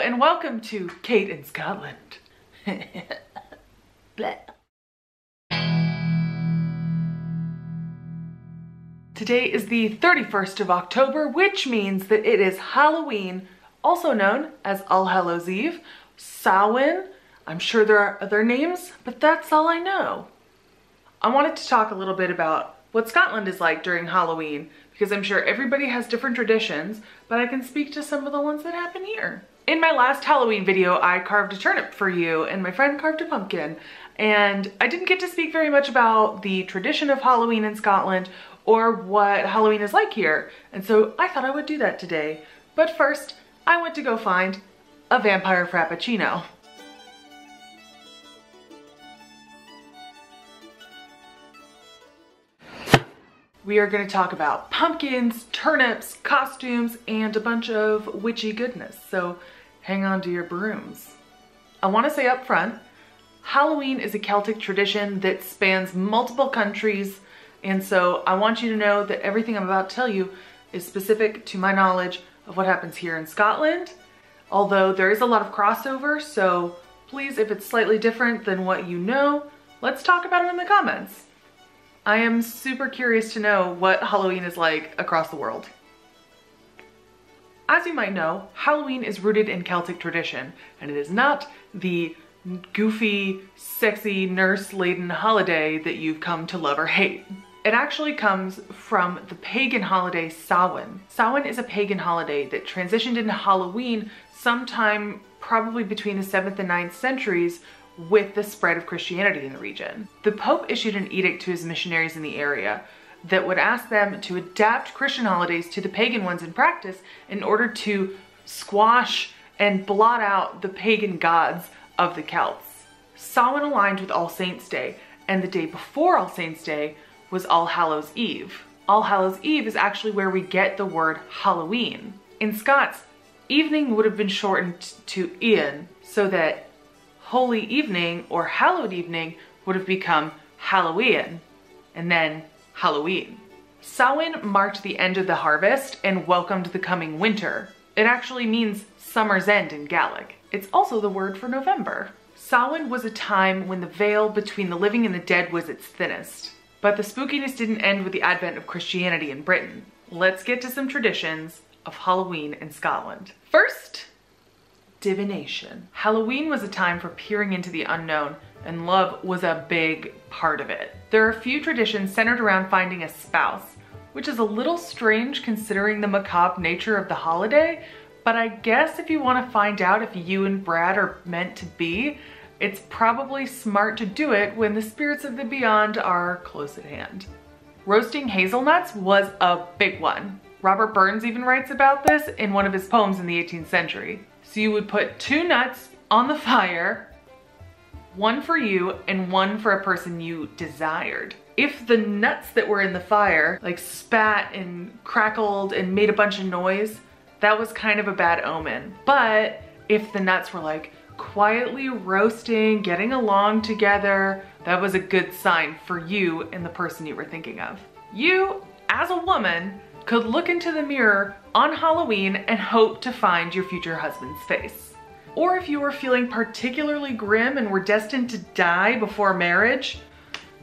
and welcome to Kate in Scotland. Bleh. Today is the 31st of October, which means that it is Halloween, also known as All Hallows Eve, Samhain. I'm sure there are other names, but that's all I know. I wanted to talk a little bit about what Scotland is like during Halloween, because I'm sure everybody has different traditions, but I can speak to some of the ones that happen here. In my last Halloween video, I carved a turnip for you and my friend carved a pumpkin, and I didn't get to speak very much about the tradition of Halloween in Scotland or what Halloween is like here, and so I thought I would do that today. But first, I went to go find a vampire frappuccino. We are going to talk about pumpkins, turnips, costumes, and a bunch of witchy goodness, so hang on to your brooms. I want to say up front, Halloween is a Celtic tradition that spans multiple countries, and so I want you to know that everything I'm about to tell you is specific to my knowledge of what happens here in Scotland, although there is a lot of crossover, so please, if it's slightly different than what you know, let's talk about it in the comments. I am super curious to know what Halloween is like across the world. As you might know, Halloween is rooted in Celtic tradition, and it is not the goofy, sexy, nurse-laden holiday that you've come to love or hate. It actually comes from the pagan holiday Samhain. Samhain is a pagan holiday that transitioned into Halloween sometime probably between the 7th and 9th centuries with the spread of Christianity in the region. The Pope issued an edict to his missionaries in the area that would ask them to adapt Christian holidays to the pagan ones in practice in order to squash and blot out the pagan gods of the Celts. Samhain aligned with All Saints' Day, and the day before All Saints' Day was All Hallows' Eve. All Hallows' Eve is actually where we get the word Halloween. In Scots, evening would have been shortened to Ian, so that Holy Evening or Hallowed Evening would have become Hallowe'en, and then Halloween. Samhain marked the end of the harvest and welcomed the coming winter. It actually means summer's end in Gaelic. It's also the word for November. Samhain was a time when the veil between the living and the dead was its thinnest. But the spookiness didn't end with the advent of Christianity in Britain. Let's get to some traditions of Halloween in Scotland. First, divination. Halloween was a time for peering into the unknown, and love was a big part of it. There are a few traditions centered around finding a spouse, which is a little strange considering the macabre nature of the holiday, but I guess if you want to find out if you and Brad are meant to be, it's probably smart to do it when the spirits of the beyond are close at hand. Roasting hazelnuts was a big one. Robert Burns even writes about this in one of his poems in the 18th century. So you would put 2 nuts on the fire, one for you and one for a person you desired. If the nuts that were in the fire like spat and crackled and made a bunch of noise, that was kind of a bad omen. But if the nuts were like quietly roasting, getting along together, that was a good sign for you and the person you were thinking of. You, as a woman, could look into the mirror on Halloween and hope to find your future husband's face. Or if you were feeling particularly grim and were destined to die before marriage,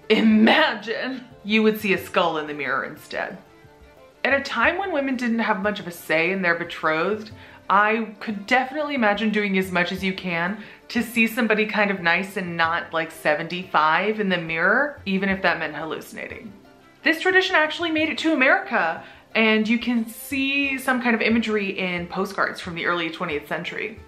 imagine you would see a skull in the mirror instead. At a time when women didn't have much of a say in their betrothed, I could definitely imagine doing as much as you can to see somebody kind of nice and not like 75 in the mirror, even if that meant hallucinating. This tradition actually made it to America, and you can see some kind of imagery in postcards from the early 20th century.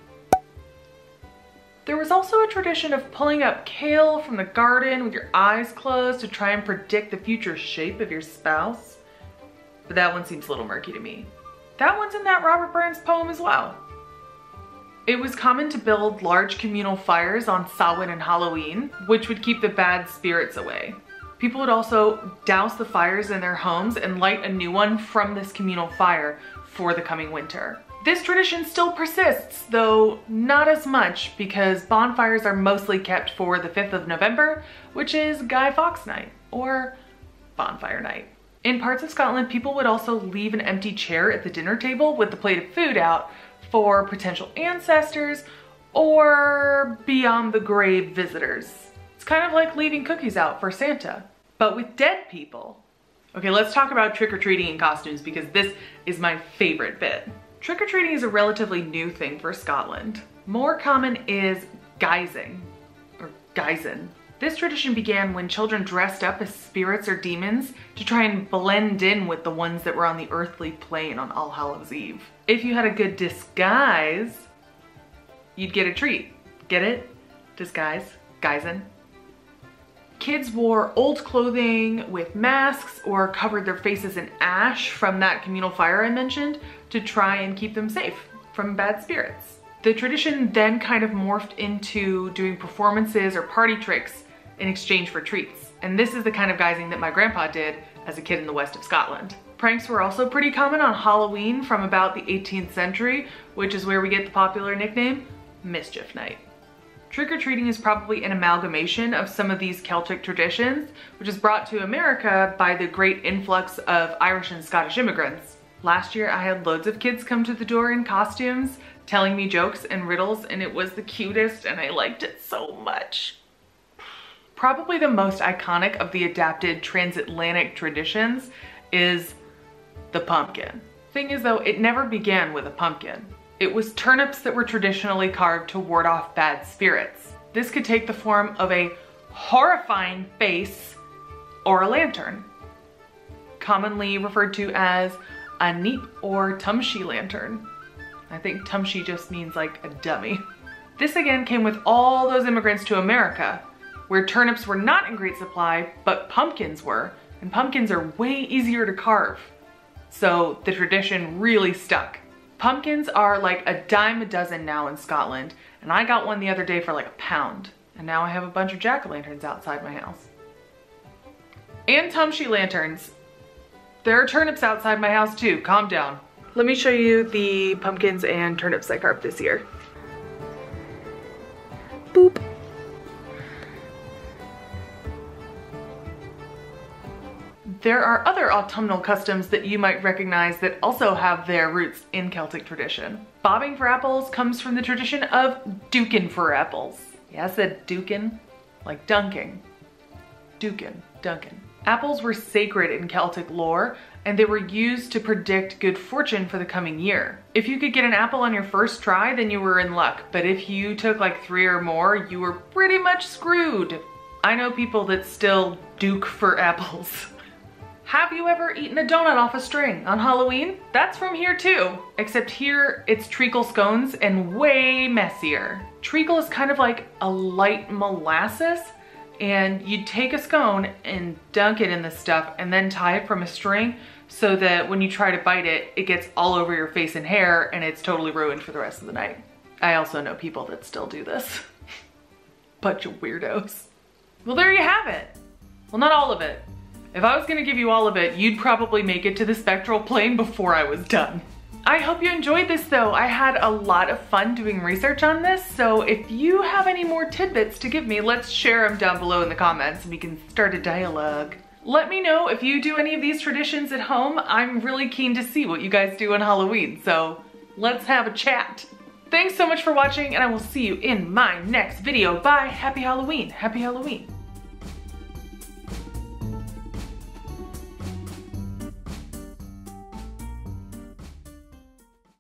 There was also a tradition of pulling up kale from the garden with your eyes closed to try and predict the future shape of your spouse. But that one seems a little murky to me. That one's in that Robert Burns poem as well. It was common to build large communal fires on Samhain and Halloween, which would keep the bad spirits away. People would also douse the fires in their homes and light a new one from this communal fire for the coming winter. This tradition still persists, though not as much because bonfires are mostly kept for the 5th of November, which is Guy Fawkes Night, or Bonfire Night. In parts of Scotland, people would also leave an empty chair at the dinner table with the plate of food out for potential ancestors or beyond the grave visitors. It's kind of like leaving cookies out for Santa, but with dead people. Okay, let's talk about trick-or-treating in costumes because this is my favorite bit. Trick-or-treating is a relatively new thing for Scotland. More common is guising, or guisin. This tradition began when children dressed up as spirits or demons to try and blend in with the ones that were on the earthly plane on All Hallows Eve. If you had a good disguise, you'd get a treat. Get it? Disguise, guisin. Kids wore old clothing with masks or covered their faces in ash from that communal fire I mentioned to try and keep them safe from bad spirits. The tradition then kind of morphed into doing performances or party tricks in exchange for treats. And this is the kind of guising that my grandpa did as a kid in the west of Scotland. Pranks were also pretty common on Halloween from about the 18th century, which is where we get the popular nickname, Mischief Night. Trick-or-treating is probably an amalgamation of some of these Celtic traditions, which is brought to America by the great influx of Irish and Scottish immigrants. Last year, I had loads of kids come to the door in costumes, telling me jokes and riddles, and it was the cutest, and I liked it so much. Probably the most iconic of the adapted transatlantic traditions is the pumpkin. Thing is though, it never began with a pumpkin. It was turnips that were traditionally carved to ward off bad spirits. This could take the form of a horrifying face or a lantern, commonly referred to as a neep or tumshie lantern. I think tumshie just means like a dummy. This again came with all those immigrants to America, where turnips were not in great supply, but pumpkins were, and pumpkins are way easier to carve. So the tradition really stuck. Pumpkins are like a dime a dozen now in Scotland, and I got one the other day for like £1. And now I have a bunch of jack-o'-lanterns outside my house. And tumshie lanterns. There are turnips outside my house too, calm down. Let me show you the pumpkins and turnips I carved this year. Boop. There are other autumnal customs that you might recognize that also have their roots in Celtic tradition. Bobbing for apples comes from the tradition of duking for apples. Yeah, I said duking, like dunking. Duking, dunking. Apples were sacred in Celtic lore, and they were used to predict good fortune for the coming year. If you could get an apple on your first try, then you were in luck, but if you took like 3 or more, you were pretty much screwed. I know people that still duke for apples. Have you ever eaten a donut off a string on Halloween? That's from here too, except here it's treacle scones and way messier. Treacle is kind of like a light molasses, and you'd take a scone and dunk it in this stuff and then tie it from a string so that when you try to bite it, it gets all over your face and hair and it's totally ruined for the rest of the night. I also know people that still do this. Bunch of weirdos. Well, there you have it. Well, not all of it. If I was gonna give you all of it, you'd probably make it to the spectral plane before I was done. I hope you enjoyed this though. I had a lot of fun doing research on this, so if you have any more tidbits to give me, let's share them down below in the comments and we can start a dialogue. Let me know if you do any of these traditions at home. I'm really keen to see what you guys do on Halloween, so let's have a chat. Thanks so much for watching, and I will see you in my next video. Bye, happy Halloween, happy Halloween.